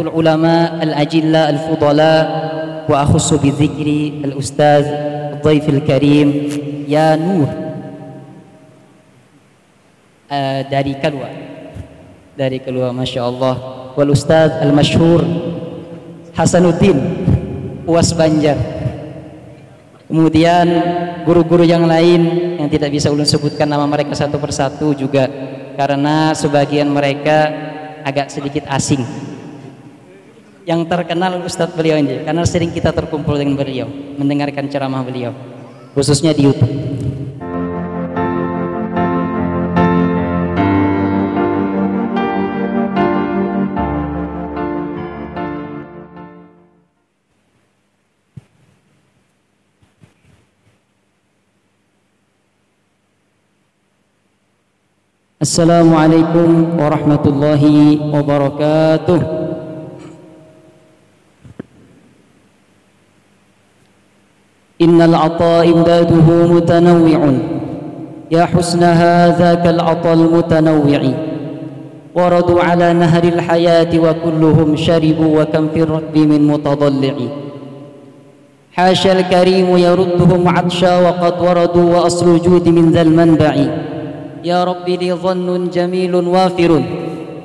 العلماء الأجلاء الفضلاء وأخص بالذكر الأستاذ الضيف الكريم يا نور dari Kelua Masya Allah, wal Ustadz al-Masyhur Hasanuddin Uwas Banjar. Kemudian guru-guru yang lain yang tidak bisa ulun sebutkan nama mereka satu persatu juga karena sebagian mereka agak sedikit asing. Yang terkenal Ustadz beliau ini karena sering kita terkumpul dengan beliau, mendengarkan ceramah beliau, khususnya di YouTube. Assalamualaikum warahmatullahi wabarakatuh. Innal 'ata imdaduhu mutanawwi'un ya husna hadzaka al-'ata al-mutanawwi'i waradu 'ala nahril hayati wa kulluhum sharibu wa kam fi ar-rakbi min mutadalli'i hasha al-karimu yarudduhum 'atsha wa qad waradu wa aslu judi min dhal manba'i ya rabbi li dhannun jamilun wafirun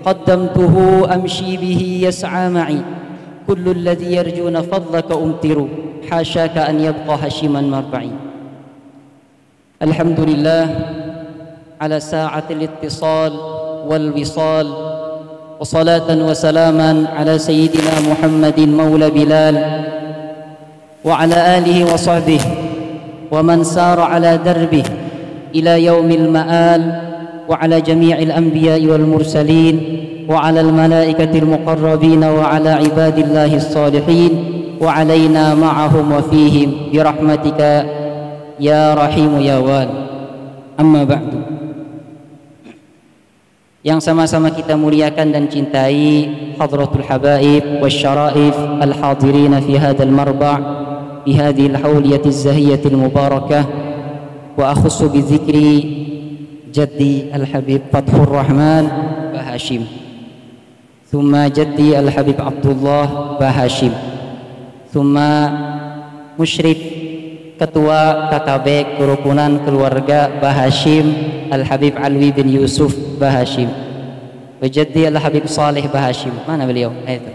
qaddamtuhu amshi bihi yas'a ma'i kullu alladhi yarjuna fadlaka umtiru hasyaka an yabqa hashiman marba'i. Alhamdulillah ala sa'atil ittisal wal wisal wa salatan wa salaman ala sayyidina Muhammadin maula Bilal wa ala alihi wa sahbihi wa man sara ala darbihi ila yaumil ma'al wa ala jami'il anbiya'i wal mursalin wa ala al malaikatil muqarrabin wa ala ibadillahis salihin wa alaina ma'ahum wa fihim birahmatika ya rahimu ya wal. Amma ba'du. Yang sama-sama kita muliakan dan cintai hadratul habaib wasyara'if al-hadirin fi hadzal marba' bi hadhihi al-hawliyati az-zahiyati al-mubarakah wa akhussu bi dzikri jaddi al-habib Fathur Rahman Bahashim thumma jaddi al-habib Abdullah Bahashim thumma musyrif ketua KKB kerukunan keluarga Bahashim Al-Habib Alwi bin Yusuf Bahashim wajaddi Al-Habib Saleh Bahashim. Mana beliau? Itu.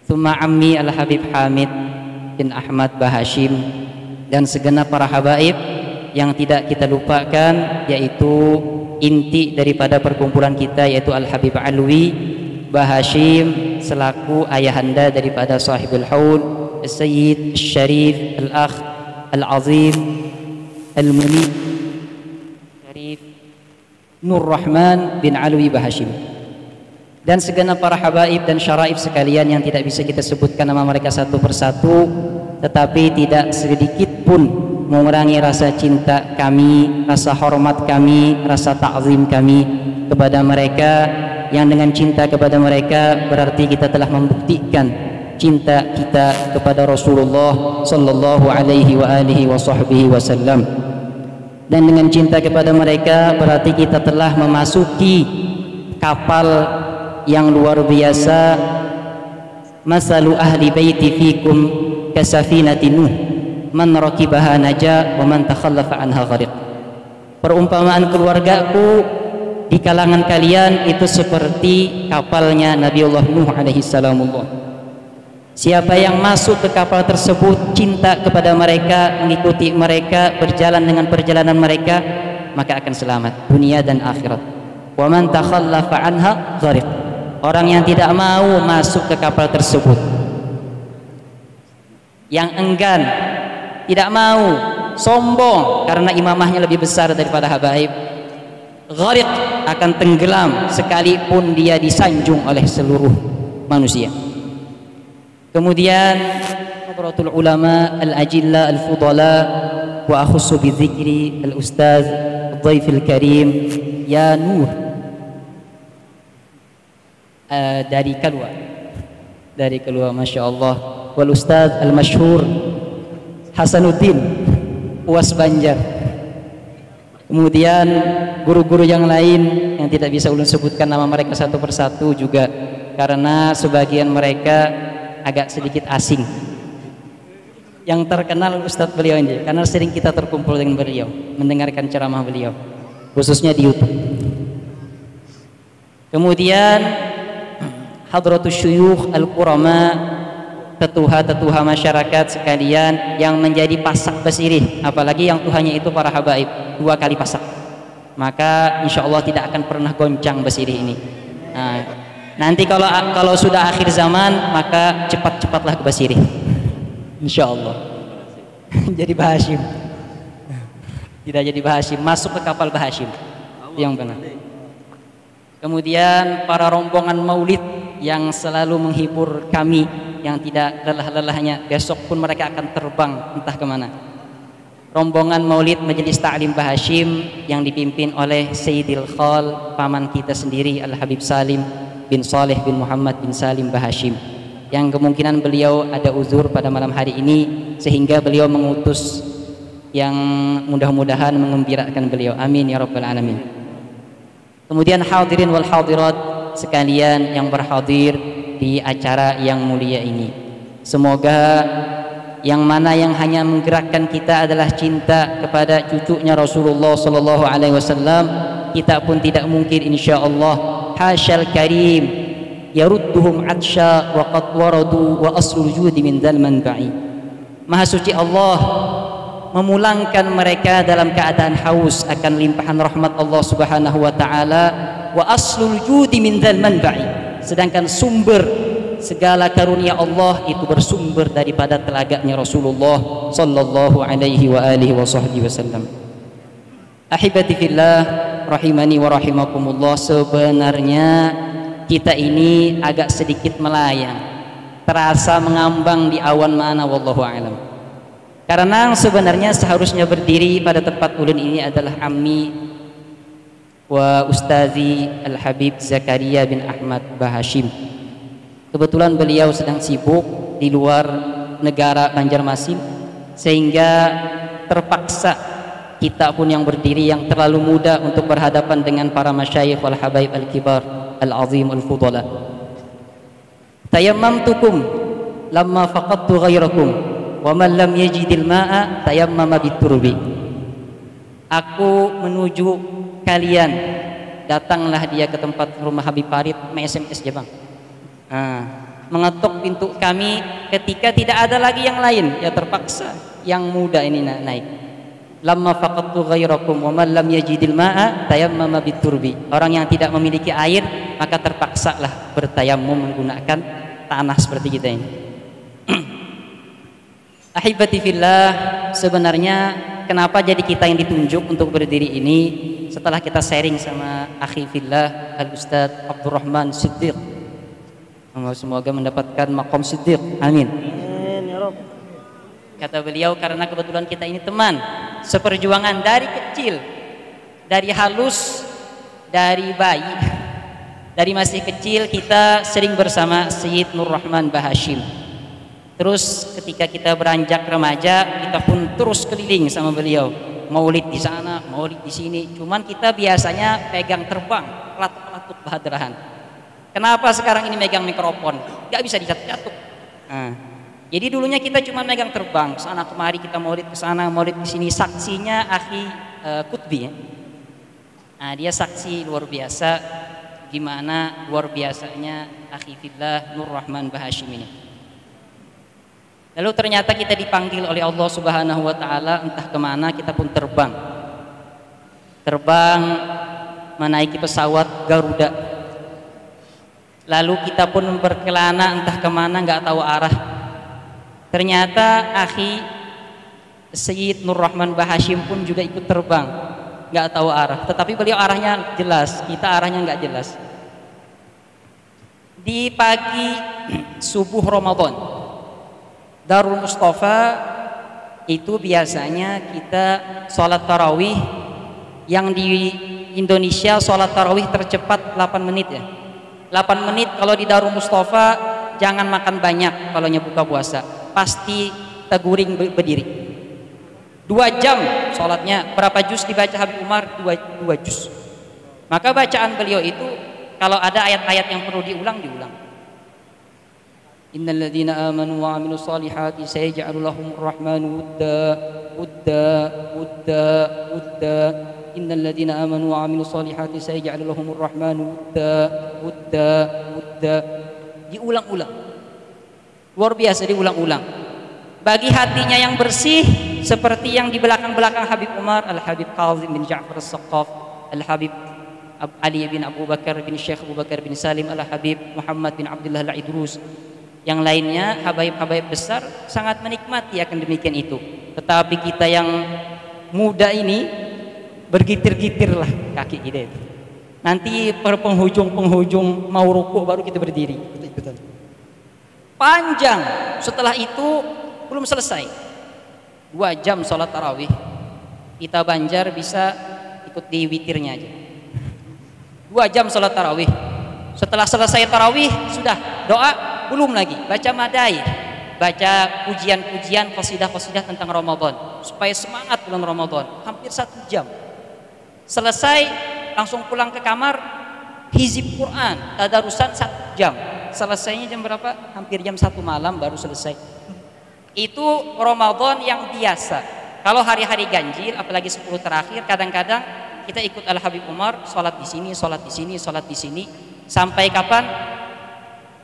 Thumma ammi Al-Habib Hamid bin Ahmad Bahashim dan segenap para habaib yang tidak kita lupakan, yaitu inti daripada perkumpulan kita yaitu Al-Habib Alwi Bahashim selaku ayahanda daripada sahibul haul Sayyid Syarif Al-Akh Al-Azim Al-Munib Syarif Nur Rahman bin Alwi Bahashim dan segenap para habaib dan syaraif sekalian yang tidak bisa kita sebutkan nama mereka satu persatu, tetapi tidak sedikit pun mengurangi rasa cinta kami, rasa hormat kami, rasa ta'zim kami kepada mereka, yang dengan cinta kepada mereka berarti kita telah membuktikan cinta kita kepada Rasulullah sallallahu alaihi wa alihi wa sahbihi wasallam. Dan dengan cinta kepada mereka berarti kita telah memasuki kapal yang luar biasa. Masalu ahli baiti fikum kasafinati Nuh man rakibaha naja wa man takhallafa anha ghariq. Perumpamaan keluargaku di kalangan kalian itu seperti kapalnya Nabiullah Nuh alaihi salamullah. Siapa yang masuk ke kapal tersebut, cinta kepada mereka, mengikuti mereka, berjalan dengan perjalanan mereka, maka akan selamat dunia dan akhirat. Wa man takhallafa anha ghariq. Orang yang tidak mau masuk ke kapal tersebut, yang enggan, tidak mau, sombong karena imamahnya lebih besar daripada habaib, ghariq, akan tenggelam sekalipun dia disanjung oleh seluruh manusia. Kemudian hadratul ulama al-ajilla al-fudala wa akhussu bi dzikri al-ustaz al-dhaif al-karim ya Nur dari Kalua Masya Allah, wal ustaz al-masyhur Hasanuddin Uwas Banjar. Kemudian guru-guru yang lain yang tidak bisa ulun sebutkan nama mereka satu persatu juga karena sebagian mereka agak sedikit asing. Yang terkenal Ustadz beliau ini karena sering kita terkumpul dengan beliau, mendengarkan ceramah beliau khususnya di YouTube. Kemudian hadratus syuyukh al-qurama, tetuha-tetuha masyarakat sekalian yang menjadi pasak basirih, apalagi yang tuhannya itu para habaib, 2 kali pasak, maka insya Allah tidak akan pernah goncang basirih ini. Nah, nanti kalau sudah akhir zaman maka cepat-cepatlah ke basirih insya Allah. Jadi Bahashim, tidak jadi Bahashim, masuk ke kapal Bahashim yang benar. Kemudian para rombongan maulid yang selalu menghibur kami yang tidak lelah-lelahnya, besok pun mereka akan terbang entah kemana. Rombongan maulid Majelis Ta'lim Bahashim yang dipimpin oleh Sayyidil Khal, paman kita sendiri Al-Habib Salim bin Saleh bin Muhammad bin Salim Bahashim, yang kemungkinan beliau ada uzur pada malam hari ini sehingga beliau mengutus yang mudah-mudahan mengembirakan beliau, amin ya rabbal alamin. Kemudian hadirin wal hadirat sekalian yang berhadir di acara yang mulia ini, semoga yang mana yang hanya menggerakkan kita adalah cinta kepada cucunya Rasulullah sallallahu alaihi wasallam, kita pun tidak mungkin insyaallah hasyal karim yarudduhum atsya wa qad waradu wa aslul judi min dal manba'i. Maha suci Allah memulangkan mereka dalam keadaan haus akan limpahan rahmat Allah Subhanahu wa taala, wa aslul judi min dal manba'i, sedangkan sumber segala karunia Allah itu bersumber daripada telaganya Rasulullah sallallahu alaihi wa alihi wa sahbihi wasallam. Ahibati fillah rahimani wa rahimakumullah, sebenarnya kita ini agak sedikit melayang, terasa mengambang di awan mana wallahu alam. Karena sebenarnya seharusnya berdiri pada tempat ulun ini adalah ammi wa ustazi Al-Habib Zakaria bin Ahmad Bahashim. Kebetulan beliau sedang sibuk di luar negara Banjarmasin sehingga terpaksa kita pun yang berdiri yang terlalu muda untuk berhadapan dengan para masyayikh wal habaib al-kibar al-azim al-fudala. Tayammamtukum lamma faqadtu ghairakum wa man lam yajidil ma'a tayammama biturbi. Aku menuju kalian, datanglah dia ke tempat rumah Habib Farid, SMS aja bang, mengetuk pintu kami ketika tidak ada lagi yang lain, ya terpaksa yang muda ini naik. Lamma faqadtu ghairakum wa man lam yajidil ma'a tayammama biturbi. Orang yang tidak memiliki air maka terpaksalah bertayamum menggunakan tanah seperti kita ini. Ahibati fillah, sebenarnya kenapa jadi kita yang ditunjuk untuk berdiri ini setelah kita sharing sama akhi fillah Al-Ustaz Abdurrahman Siddiq. Semoga mendapatkan maqam Siddiq, amin. Kata beliau, karena kebetulan kita ini teman seperjuangan dari kecil, dari halus, dari bayi, dari masih kecil kita sering bersama Sayyid Nur Rahman Bahashim. Terus ketika kita beranjak remaja, kita pun terus keliling sama beliau, maulid di sana, maulid di sini. Cuman kita biasanya pegang terbang, pelatuk-pelatuk bahadrahan. Kenapa sekarang ini megang mikrofon? Gak bisa dijatuh-jatuh. Jadi dulunya kita cuma megang terbang, sana kemari kita maulid ke sana, maulid di sini. Saksinya akhi Kutbi ya. Dia saksi luar biasa gimana luar biasanya akhi fillah Nur Rahman Bahashim ini. Lalu ternyata kita dipanggil oleh Allah Subhanahu wa taala entah kemana, kita pun terbang menaiki pesawat Garuda. Lalu kita pun berkelana entah kemana, nggak tahu arah. Ternyata akhi Sayyid Nur Rahman Bahashim pun juga ikut terbang, nggak tahu arah. Tetapi beliau arahnya jelas, kita arahnya nggak jelas. Di pagi subuh Ramadan, Darul Mustafa itu biasanya kita sholat tarawih yang di Indonesia sholat tarawih tercepat 8 menit ya. 8 menit kalau di Darul Mustafa jangan makan banyak kalau buka puasa, pasti teguring berdiri. 2 jam sholatnya, berapa juz dibaca Habib Umar? 2 juz. Maka bacaan beliau itu kalau ada ayat-ayat yang perlu diulang. Innal ladzina amanu wa 'amilus solihati sayaj'alu lahumur rahmanu wudda. Innal ladzina amanu wa 'amilus solihati sayaj'alu lahumur rahmanu wudda. Diulang-ulang. Luar biasa diulang-ulang. Bagi hatinya yang bersih seperti yang di belakang-belakang Habib Umar, Al-Habib Kazim bin Ja'far As-Saqqaf, Al-Habib Ali bin Abu Bakar bin Syekh Abu Bakar bin Salim, Al-Habib Muhammad bin Abdullah Al-Idrus. Yang lainnya habaib-habaib besar sangat menikmati akan demikian itu. Tetapi kita yang muda ini bergitir-gitirlah kaki kita itu. Nanti per penghujung mau rukuk baru kita berdiri. Panjang. Setelah itu belum selesai. 2 jam sholat tarawih. Kita Banjar bisa ikut di witirnya aja. 2 jam sholat tarawih. Setelah selesai tarawih sudah doa, belum lagi baca madai, baca pujian-pujian, qasidah-qasidah tentang Ramadan supaya semangat bulan Ramadan. Hampir 1 jam. Selesai langsung pulang ke kamar, hizib Quran, tadarusan 1 jam. Selesainya jam berapa? Hampir jam 1 malam baru selesai. Itu Ramadan yang biasa. Kalau hari-hari ganjil, apalagi 10 terakhir, kadang-kadang kita ikut Al Habib Umar, sholat di sini, sholat di sini, sholat di sini. Sampai kapan?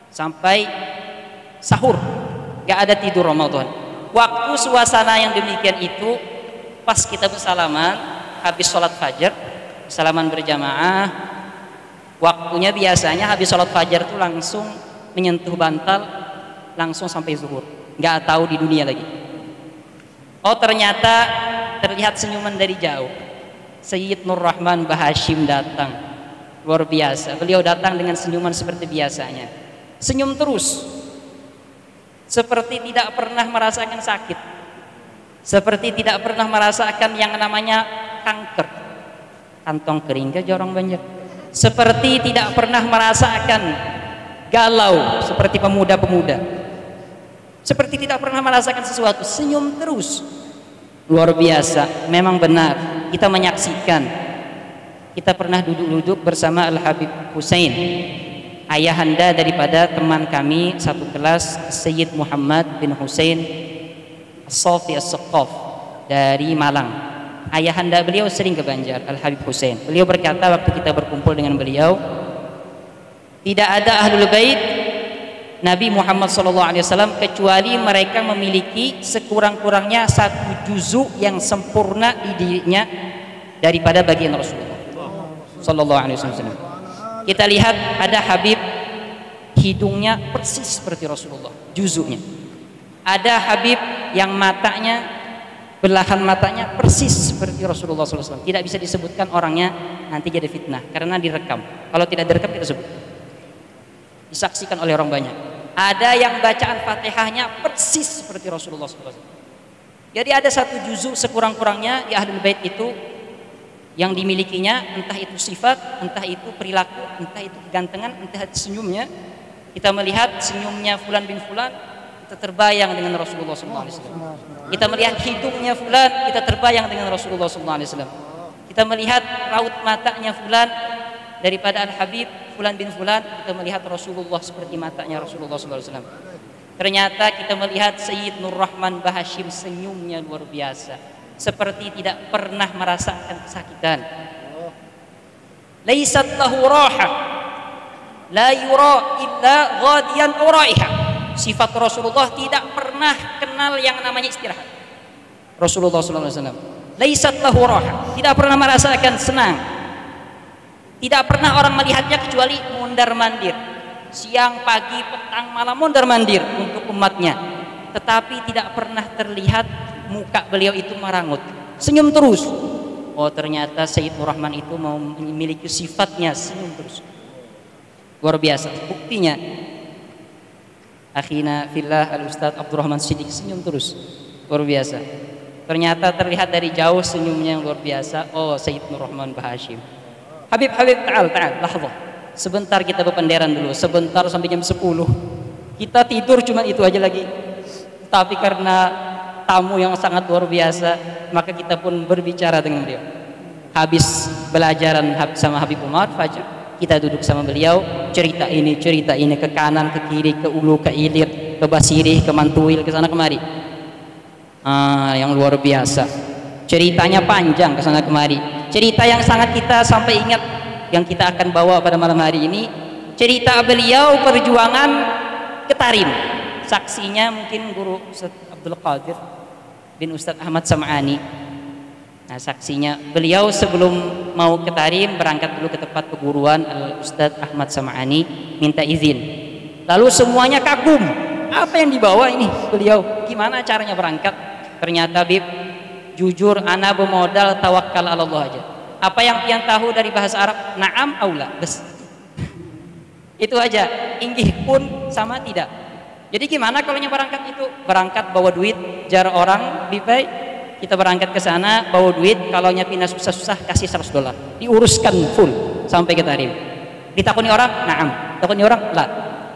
Sampai sahur. Gak ada tidur Ramadan. Waktu suasana yang demikian itu, pas kita bersalaman, habis sholat fajar, salaman berjamaah. Waktunya biasanya habis sholat fajar itu langsung menyentuh bantal, langsung sampai zuhur. Gak tahu di dunia lagi. Oh ternyata terlihat senyuman dari jauh. Sayyid Nur Rahman Bahashim datang. Luar biasa. Beliau datang dengan senyuman seperti biasanya. Senyum terus. Seperti tidak pernah merasakan sakit. Seperti tidak pernah merasakan yang namanya kanker. Kantong kering ke orang Banjar. Seperti tidak pernah merasakan galau seperti pemuda-pemuda. Seperti tidak pernah merasakan sesuatu. Senyum terus. Luar biasa. Memang benar. Kita menyaksikan. Kita pernah duduk-duduk bersama Al-Habib Husain, ayahanda daripada teman kami satu kelas, Sayyid Muhammad bin Husain As-Safi As-Saqqaf dari Malang. Ayahanda beliau sering ke Banjar, Al-Habib Husain. Beliau berkata waktu kita berkumpul dengan beliau, tidak ada Ahlul Bait Nabi Muhammad SAW kecuali mereka memiliki sekurang-kurangnya 1 juzuk yang sempurna di dirinya daripada bagian Rasulullah Sallallahu Alaihi Wasallam. Kita lihat ada Habib hidungnya persis seperti Rasulullah, juzuknya. Ada Habib yang matanya, belahan matanya persis seperti Rasulullah SAW. Tidak bisa disebutkan orangnya, nanti jadi fitnah karena direkam. Kalau tidak direkam kita sebut. Disaksikan oleh orang banyak. Ada yang bacaan Fatihahnya persis seperti Rasulullah SAW. Jadi ada 1 juzuk sekurang-kurangnya di Ahlul Bait itu yang dimilikinya, entah itu sifat, entah itu perilaku, entah itu kegantengan, entah itu senyumnya. Kita melihat senyumnya Fulan bin Fulan, kita terbayang dengan Rasulullah SAW. Kita melihat hidungnya Fulan, kita terbayang dengan Rasulullah SAW. Kita melihat raut matanya Fulan daripada Al-Habib Fulan bin Fulan, kita melihat Rasulullah seperti matanya Rasulullah SAW. Ternyata kita melihat Sayyid Nur Rahman Bahashim, senyumnya luar biasa. Seperti tidak pernah merasakan kesakitan. Laisat lahu raha, la yura illa ghadiyan uraiha. Sifat Rasulullah tidak pernah kenal yang namanya istirahat. Rasulullah SAW. Laisat lahu raha, tidak pernah merasakan senang. Tidak pernah orang melihatnya kecuali mondar-mandir. Siang, pagi, petang, malam mondar-mandir untuk umatnya. Tetapi tidak pernah terlihat muka beliau itu marangut, senyum terus. Oh ternyata Sayyid Nur Rahman itu mau memiliki sifatnya senyum terus. Luar biasa. Buktinya akhina fillah Al-Ustadz Abdurrahman Siddiq senyum terus. Luar biasa. Ternyata terlihat dari jauh senyumnya yang luar biasa. Oh, Sayyid Nur Rahman Bahashim. Habib, ta'al, lahzah. Sebentar kita berpenderan dulu, sebentar sampai jam 10. Kita tidur cuma itu aja lagi. Tapi karena tamu yang sangat luar biasa, maka kita pun berbicara dengan beliau. Habis belajaran sama Habib Umar Fajar, kita duduk sama beliau, cerita ini ke kanan, ke kiri, ke ulu, ke ilir, ke basirih, ke mantuil, ke sana kemari. Yang luar biasa. Ceritanya panjang ke sana kemari. Cerita yang sangat kita sampai ingat yang kita akan bawa pada malam hari ini, cerita beliau perjuangan ke Tarim. Saksinya mungkin Guru Ustaz Abdul Qadir bin Ustaz Ahmad Sam'ani. Nah, saksinya beliau sebelum mau ke Tarim berangkat dulu ke tempat keguruan Ustaz Ahmad Sam'ani, minta izin. Lalu semuanya kagum. Apa yang dibawa ini beliau? Gimana caranya berangkat? Ternyata Bib, jujur ana bermodal tawakal ala Allah aja. Apa yang pian tahu dari bahasa Arab? Na'am aula, bes. Itu aja. Inggih pun sama tidak. Jadi gimana kalau berangkat itu? Berangkat bawa duit, jar orang, Bibai, kita berangkat ke sana bawa duit, kalau pindah susah-susah kasih $100. Diuruskan full sampai ke Tarim. Ditakuni orang, na'am. Takuni orang, la.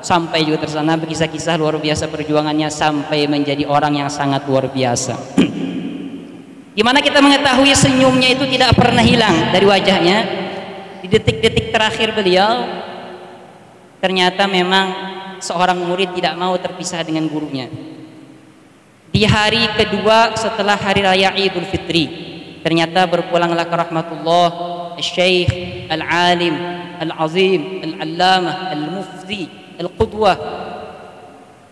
Sampai juga tersana berkisah-kisah luar biasa perjuangannya sampai menjadi orang yang sangat luar biasa. Gimana kita mengetahui senyumnya itu tidak pernah hilang dari wajahnya? Di detik-detik terakhir beliau, ternyata memang seorang murid tidak mau terpisah dengan gurunya. Di hari kedua setelah hari raya Idul Fitri, ternyata berpulanglah ke rahmatullah Syekh Al-Alim Al-Azim Al-Allamah Al-Mufti Al-Qudwah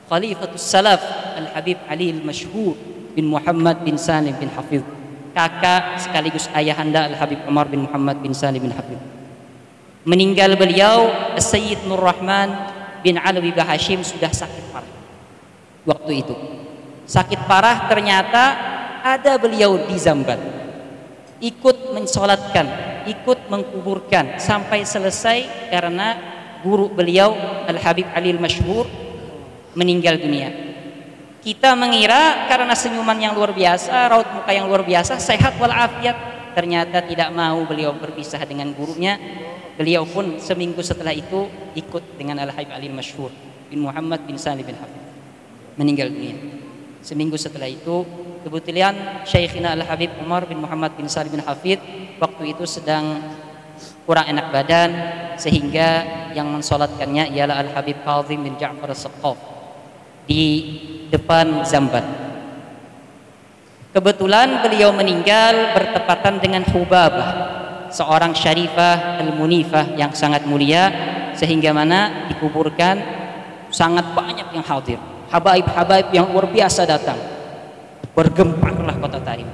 Khalifatus Salaf Al-Habib Ali Al-Mashhur bin Muhammad bin Salim bin Hafidh, kakak sekaligus ayahanda Al-Habib Umar bin Muhammad bin Salim bin Hafidh. Meninggal beliau Sayyid Nur Rahman bin Alawi Bahashim sudah sakit parah. Waktu itu sakit parah, ternyata ada beliau di Zamban, ikut mensolatkan, ikut mengkuburkan sampai selesai karena guru beliau Al-Habib Ali Al-Mashhur meninggal dunia. Kita mengira karena senyuman yang luar biasa, raut muka yang luar biasa, sehat walafiat. Ternyata tidak mau beliau berpisah dengan gurunya. Beliau pun seminggu setelah itu ikut dengan Al-Habib Ali Al-Mashhur bin Muhammad bin Salim bin Hafidh, meninggal dunia. Seminggu setelah itu kebetulan Syekhina Al-Habib Umar bin Muhammad bin Salim bin Hafidh waktu itu sedang kurang enak badan, sehingga yang mensolatkannya ialah Al-Habib Kazim bin Ja'far As-Saqqaf di depan Zamban. Kebetulan beliau meninggal bertepatan dengan Hubabah, seorang syarifah al-munifah yang sangat mulia, sehingga mana dikuburkan sangat banyak yang hadir, habaib-habaib yang luar biasa datang. Bergemparlah kota Tarim.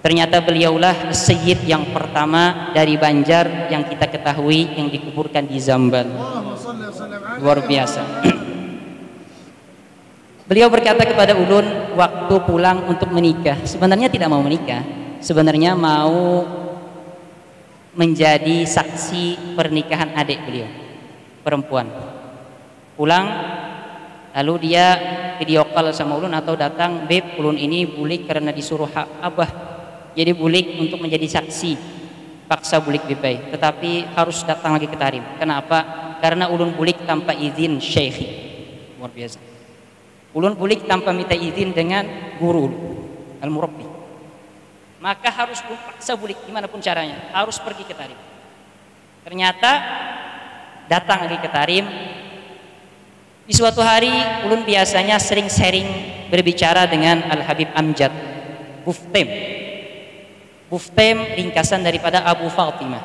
Ternyata beliaulah Sayyid yang pertama dari Banjar yang kita ketahui yang dikuburkan di Zamban. Luar biasa. Beliau berkata kepada ulun waktu pulang untuk menikah, sebenarnya tidak mau menikah, sebenarnya mau menjadi saksi pernikahan adik beliau, perempuan. Pulang, lalu dia video call sama ulun atau datang, "Beb, ulun ini bulik karena disuruh abah, jadi bulik untuk menjadi saksi, paksa bulik Bibai, tetapi harus datang lagi ke Tarim." Kenapa? Karena ulun bulik tanpa izin syekhi. Luar biasa. Ulun bulik tanpa minta izin dengan guru al-murabbi, maka harus paksa bulik gimana pun caranya, harus pergi ke Tarim. Ternyata datang lagi ke Tarim. Di suatu hari ulun biasanya sering sharing berbicara dengan Al-Habib Amjad Buftem. Buftem ringkasan daripada Abu Fatimah,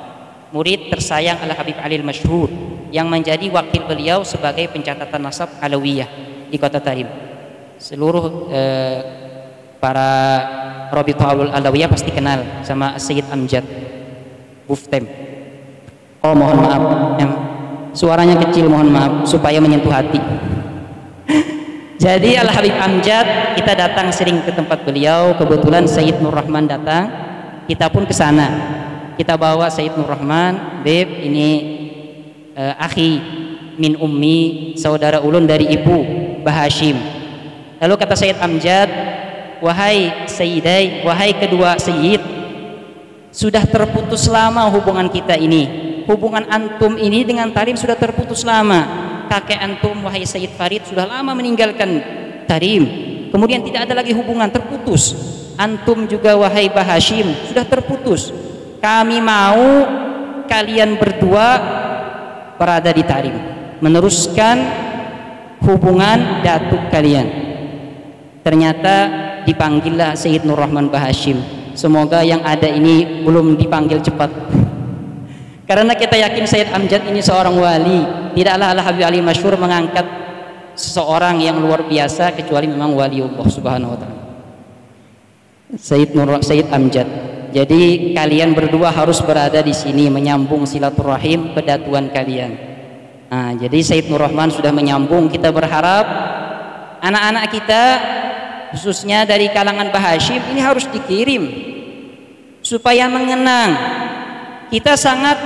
murid tersayang Al-Habib Ali Al-Mashhur yang menjadi wakil beliau sebagai pencatatan nasab Alawiyah di kota Tarim. Seluruh para Rabithah Alawiyah pasti kenal sama Sayyid Amjad Buftem. Oh, mohon maaf, suaranya kecil, mohon maaf supaya menyentuh hati. Jadi Al-Habib Amjad, kita datang sering ke tempat beliau. Kebetulan Sayyid Nur Rahman datang, kita pun ke sana. Kita bawa Sayyid Nur Rahman, "Beb, ini akhi min ummi, saudara ulun dari ibu Bahashim." Lalu kata Sayyid Amjad, wahai sayyidai, wahai kedua sayyid, sudah terputus lama hubungan kita ini. Hubungan antum ini dengan Tarim sudah terputus lama. Kakek antum, wahai Sayyid Farid, sudah lama meninggalkan Tarim. Kemudian tidak ada lagi hubungan, terputus. Antum juga, wahai Bah Hashim, sudah terputus. Kami mau kalian berdua berada di Tarim, meneruskan hubungan datuk kalian. Ternyata dipanggillah Sayyid Nur Rahman Bah Hashim. Semoga yang ada ini belum dipanggil cepat, karena kita yakin Sayyid Amjad ini seorang wali. Tidaklah Al-Habib Ali Masyhur mengangkat seseorang yang luar biasa kecuali memang waliullah subhanahu wa ta'ala, Sayyid Amjad. Jadi kalian berdua harus berada di sini menyambung silaturahim pedatuan kalian. Nah, jadi Sayyid Nur Rahman sudah menyambung. Kita berharap anak-anak kita khususnya dari kalangan Bah Hashim ini harus dikirim supaya mengenang. Kita sangat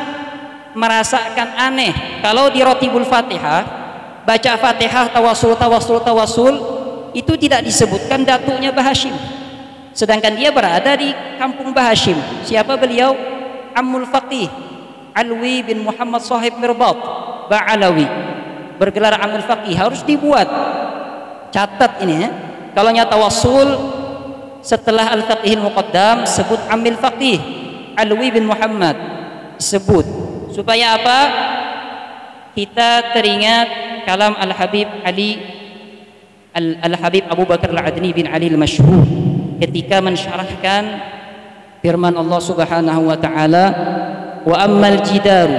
merasakan aneh kalau di Rotibul Fatihah, baca Fatihah tawasul itu tidak disebutkan datuknya Bah Hashim, sedangkan dia berada di kampung Bah Hashim. Siapa beliau? Ammul Faqih Alwi bin Muhammad Sahib Mirbat Ba'alawi, bergelar Ammul Faqih. Harus dibuat, catat ini ya. Kalau nyata wasul setelah Al-Faqihil Muqaddam sebut Amil Faqih Alwi bin Muhammad, sebut supaya apa? Kita teringat kalam Al-Habib Ali Al-Habib Abu Bakar Al-Adni bin Ali Al-Masyhur ketika mensyarahkan firman Allah Subhanahu wa taala, wa ammal jidaru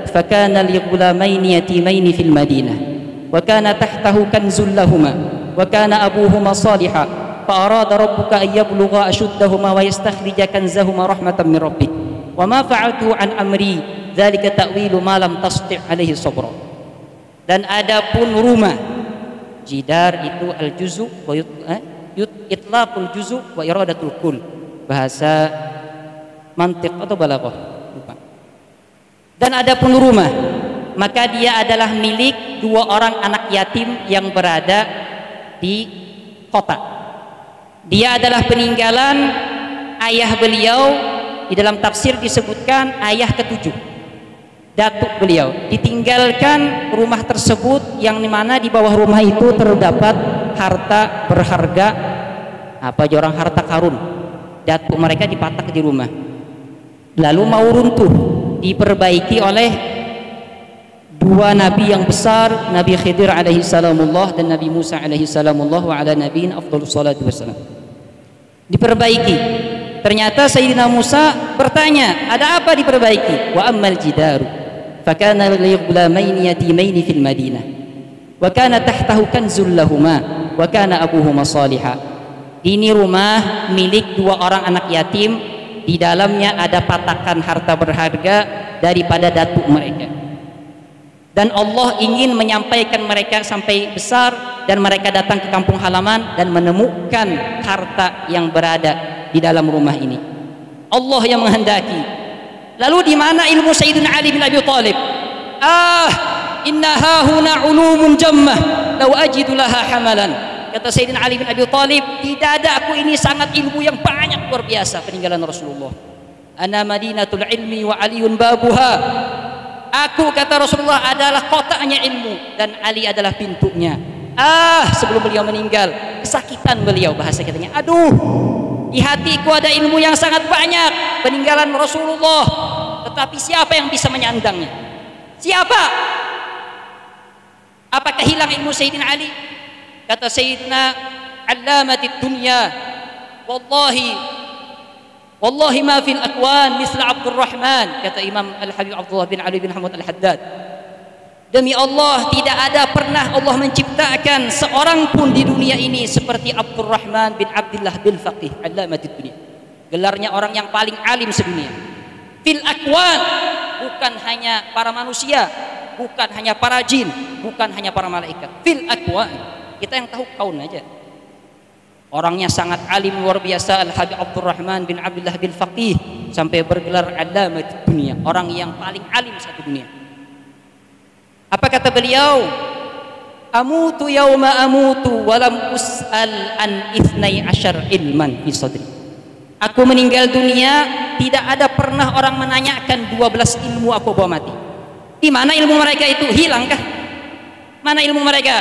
fakana li ghulamaini yatimaini fil Madinah wa kana tahtahu kanzul lahumā wa kana abuhuma salihah fa arada rabbuka an yablugha ashuddahuma wa yastakhrija kanzahuma rahmatan min rabbik wa ma fa'altu an amri dzalika ta'wilu ma lam tasti' alaihi sabra. Dan adapun rumah, jidar itu al-juzu wa itlaqul juzu wa iradatul kull, bahasa mantiq atau balaghah lupa. Dan adapun rumah, maka dia adalah milik dua orang anak yatim yang berada di kota. Dia adalah peninggalan ayah beliau. Di dalam tafsir disebutkan ayah ketujuh, datuk beliau. Ditinggalkan rumah tersebut yang dimana di bawah rumah itu terdapat harta berharga, apa orang harta karun. Datuk mereka dipatak di rumah, lalu mau runtuh, diperbaiki oleh dua nabi yang besar, Nabi Khidir alaihi salamullah dan Nabi Musa alaihi salamullah wa ala nabiyin afdhalus salatu wassalam. Diperbaiki. Ternyata Sayyidina Musa bertanya, ada apa diperbaiki? Wa ammal jidaru fakana li ghulamaini yatimaini fil Madinah wa kana tahtahu kanzul lahumā wa kana abuhuma salihah. Ini rumah milik dua orang anak yatim, di dalamnya ada patakan harta berharga daripada datuk mereka. Dan Allah ingin menyampaikan mereka sampai besar, dan mereka datang ke kampung halaman dan menemukan harta yang berada di dalam rumah ini. Allah yang menghendaki. Lalu di mana ilmu Sayyidina Ali bin Abi Thalib? Innaha huna ulumun jammah law ajidu laha hamalan. Kata Sayyidina Ali bin Abi Thalib, di dadaku ini sangat ilmu yang banyak, luar biasa peninggalan Rasulullah. Ana madinatul ilmi wa aliyun babuha. Aku, kata Rasulullah, adalah kotanya ilmu dan Ali adalah pintunya. Sebelum beliau meninggal, kesakitan beliau, bahasa katanya, aduh, di hatiku ada ilmu yang sangat banyak peninggalan Rasulullah, tetapi siapa yang bisa menyandangnya? Siapa? Apakah hilang ilmu Sayyidina Ali? Kata Sayyidina Allamatid dunya, wallahi ma fil akwan misla Abdurrahman. Kata Imam Al-Habib Abdullah bin Ali bin Hamad Al-Haddad, demi Allah, tidak ada pernah Allah menciptakan seorang pun di dunia ini seperti Abdurrahman bin Abdullah bin Faqih Allamatid dunya. Gelarnya orang yang paling alim sedunia. Fil akwan, bukan hanya para manusia, bukan hanya para jin, bukan hanya para malaikat. Fil akwan, kita yang tahu kaun aja. Orangnya sangat alim luar biasa, Al-Habib Abdurrahman bin Abdullah bin Faqih, sampai bergelar Allamatid dunya, orang yang paling alim satu dunia. Apa kata beliau? Amutu yauma amutu walam us'al an ithnai asyar ilman fi sadri. Aku meninggal dunia, tidak ada pernah orang menanyakan 12 ilmu aku bawa mati. Di mana ilmu mereka itu? Hilangkah? Mana ilmu mereka?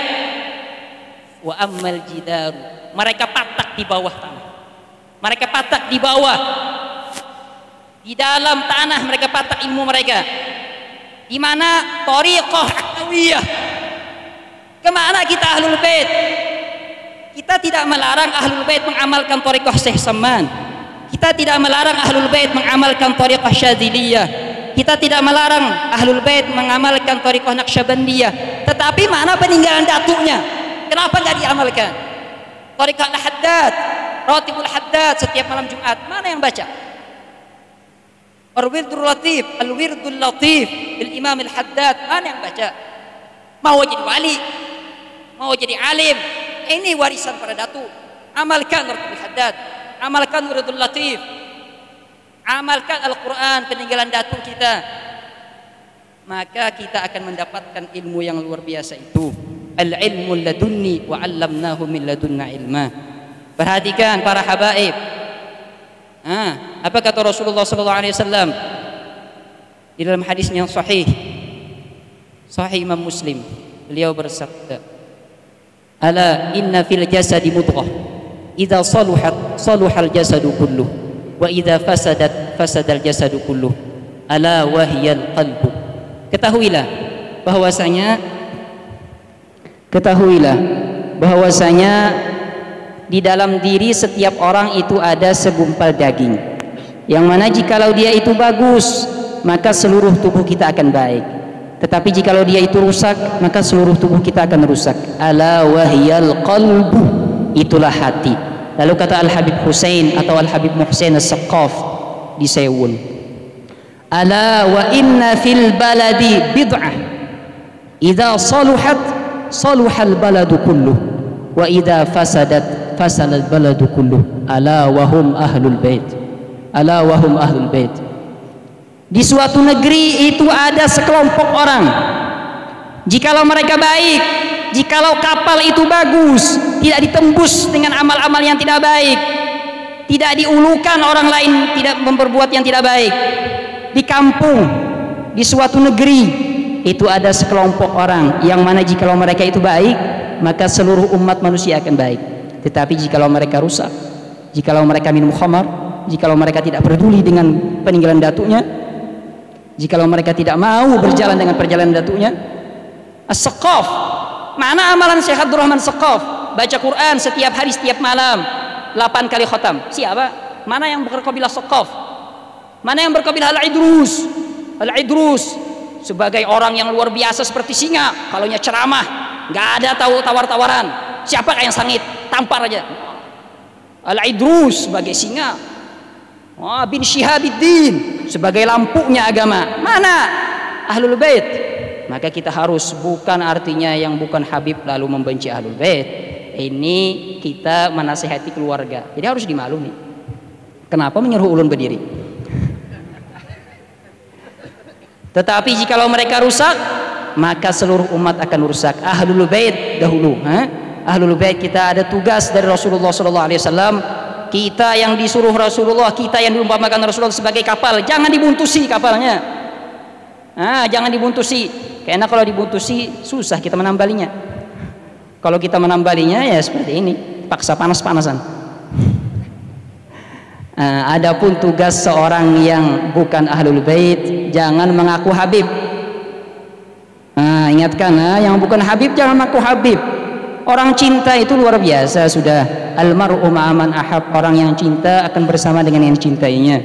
Wa ammal jidaru, mereka patak di bawah tanah. Mereka patak di bawah, di dalam tanah mereka patak ilmu mereka. Di mana? Thariqah Alawiyah. Kemana kita ahlul bait? Kita tidak melarang ahlul bait mengamalkan thariqah Syekh Saman. Kita tidak melarang ahlul bait mengamalkan thariqah Syadziliyah. Kita tidak melarang ahlul bait mengamalkan thariqah Naqsyabandiyah. Tetapi mana peninggalan datuknya? Kenapa nggak diamalkan? Thariqah Al-Haddad, Ratibul Haddad setiap malam Jumat, mana yang baca? Al-Wirdul Latif, Al-Wirdul Latif Imam Al-Haddad, mana yang baca? Mau jadi wali, mau jadi alim, ini warisan para datu. Amalkan Ratibul Haddad, amalkan Wirdul Latif, amalkan Al-Quran, peninggalan datu kita, maka kita akan mendapatkan ilmu yang luar biasa itu. Al-ilmu ladunni wa 'allamnahu min ladunna ilma. Perhatikan para habaib. Apa kata Rasulullah SAW di dalam hadisnya yang sahih Imam Muslim, beliau bersabda, ala inna fil jasadi mudghah idza saluhat saluhal jasadu kulluh wa idza fasadat fasadal jasadu kulluh ala wahyal qalbu. Ketahuilah bahwasanya di dalam diri setiap orang itu ada segumpal daging, yang mana jikalau dia itu bagus maka seluruh tubuh kita akan baik, tetapi jikalau dia itu rusak maka seluruh tubuh kita akan rusak. Ala wahyal qalbu, itulah hati. Lalu kata Al-Habib Husain atau Al-Habib Muhsin As-Saqqaf di Sewun, ala wa inna fil baladi bid'ah idza saluhat saluhal baladu kulluh wa idza fasadat fasadal baladu kulluh ala wahum ahlul bait, ala wahum ahlul bait. Di suatu negeri itu ada sekelompok orang, jikalau mereka baik, jikalau kapal itu bagus, tidak ditembus dengan amal-amal yang tidak baik, tidak diulukan orang lain tidak memperbuat yang tidak baik. Di kampung, di suatu negeri itu ada sekelompok orang yang mana jikalau mereka itu baik maka seluruh umat manusia akan baik. Tetapi jikalau mereka rusak, jikalau mereka minum khamar, jikalau mereka tidak peduli dengan peninggalan datuknya, jikalau mereka tidak mau berjalan dengan perjalanan datuknya. As-Saqqaf, mana amalan Syekh Abdul Rahman Saqqaf? Baca Quran setiap hari setiap malam 8 kali khatam. Siapa? Mana yang berkabilah Saqqaf? Mana yang berkabilah Al-Idrus? Al-Idrus sebagai orang yang luar biasa seperti singa, kalaunya ceramah nggak ada tahu tawar-tawaran. Siapa yang sangit? Tampar aja. Al-Idrus sebagai singa, bin Syihabuddin sebagai lampunya agama. Mana Ahlul Bait? Maka kita harus, bukan artinya yang bukan Habib lalu membenci Ahlul Bait. Ini kita menasihati keluarga, jadi harus dimaklumi. Kenapa menyuruh ulun berdiri? Tetapi jikalau mereka rusak maka seluruh umat akan rusak. Ahlul Bait dahulu, Ahlul Bait kita ada tugas dari Rasulullah SAW. Kita yang disuruh Rasulullah, kita yang diumpamakan Rasulullah sebagai kapal, jangan dibuntusi kapalnya. Jangan dibuntusi, karena kalau dibuntusi susah kita menambalinya. Kalau kita menambalinya ya seperti ini, paksa panas-panasan. Adapun tugas seorang yang bukan Ahlul Bait, jangan mengaku Habib. Ingatkan, yang bukan Habib jangan mengaku Habib. Orang cinta itu luar biasa sudah. Almar'u ma'aman ahab, orang yang cinta akan bersama dengan yang cintainya.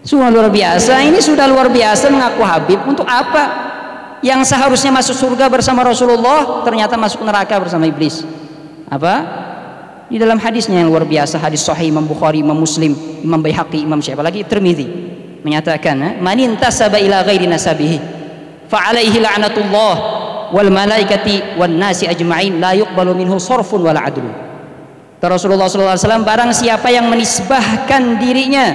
Sudah luar biasa. Ini sudah luar biasa mengaku Habib. Untuk apa? Yang seharusnya masuk surga bersama Rasulullah ternyata masuk neraka bersama iblis. Apa? Di dalam hadisnya yang luar biasa, hadis sahih Imam Bukhari, Imam Muslim, Imam Baihaqi, Imam siapa lagi, Tirmidzi, menyatakan, man intasaba ila ghairi nasabihi fa alaihi la'natullah wal malaikati wan nasi ajma'in la yuqbalu minhu sarfun wala adlun. Rasulullah SAW, barang siapa yang menisbahkan dirinya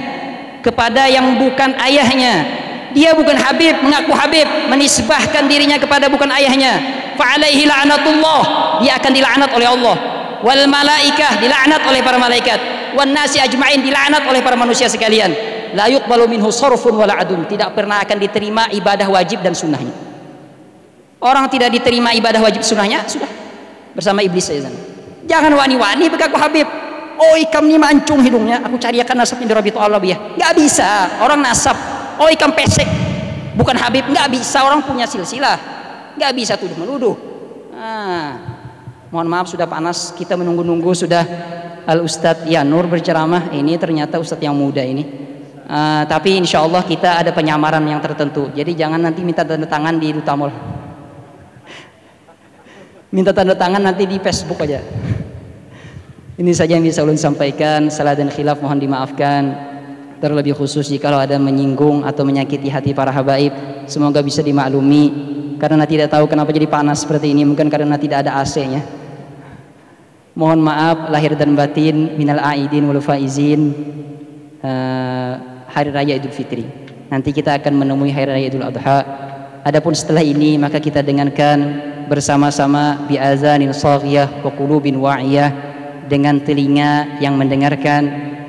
kepada yang bukan ayahnya, dia bukan Habib, mengaku Habib, menisbahkan dirinya kepada bukan ayahnya, fa alaihi la'natullah, dia akan dilaknat oleh Allah, wal malaikah, dilaknat oleh para malaikat, wan nasi ajma'in, dilaknat oleh para manusia sekalian. La yuqbalu minhu sarfun wala adun, tidak pernah akan diterima ibadah wajib dan sunnahnya. Orang tidak diterima ibadah wajib sunnahnya, sudah bersama iblis saja. Jangan wani-wani begaku Habib. Oh ikam ni mancung hidungnya, aku cariakan nasabnya di Rabitul Alawiyah. Nggak bisa, orang nasab. Oh ikam pesek, bukan Habib, nggak bisa, orang punya silsilah. Nggak bisa tuduh menuduh. Mohon maaf sudah panas, kita menunggu-nunggu sudah Al Ustadz Yanur berceramah. Ini ternyata Ustadz yang muda ini. Tapi insya Allah kita ada penyamaran yang tertentu. Jadi jangan nanti minta tanda tangan di Duta Mall. Minta tanda tangan nanti di Facebook aja. Ini saja yang bisa ulun sampaikan. Salah dan khilaf mohon dimaafkan. Terlebih khusus jika ada menyinggung atau menyakiti hati para habaib, semoga bisa dimaklumi. Karena tidak tahu kenapa jadi panas seperti ini, mungkin karena tidak ada AC-nya. Mohon maaf lahir dan batin, minal aidin wal faizin. Hari Raya Idul Fitri. Nanti kita akan menemui Hari Raya Idul Adha. Adapun setelah ini maka kita dengarkan bersama-sama bi azanin saghiyah wa qulubin wa'iyah, dengan telinga yang mendengarkan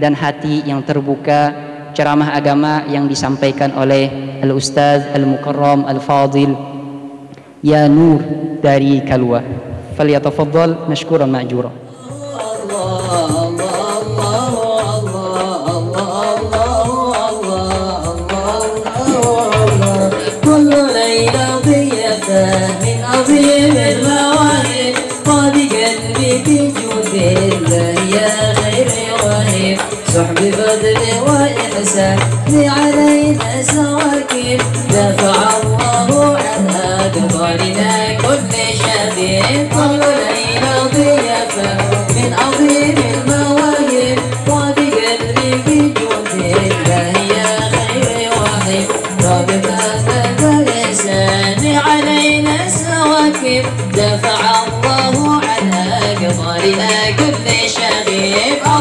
dan hati yang terbuka ceramah agama yang disampaikan oleh Al-Ustaz Al-Mukarram Al-Fadil Yanur dari Kalwa. Falyatafaddal mashkuran ma'jura. صحب فضل وإحسان علينا سواكب، دفع الله عنها بضرنا كل شبيب. كل ليلة ضيافة من عظيم المواهب، وبقلبك جود الله يا خير واحد. رابط فضل الإحسان علينا سواكب، دفع الله عنها بضرنا كل شبيب.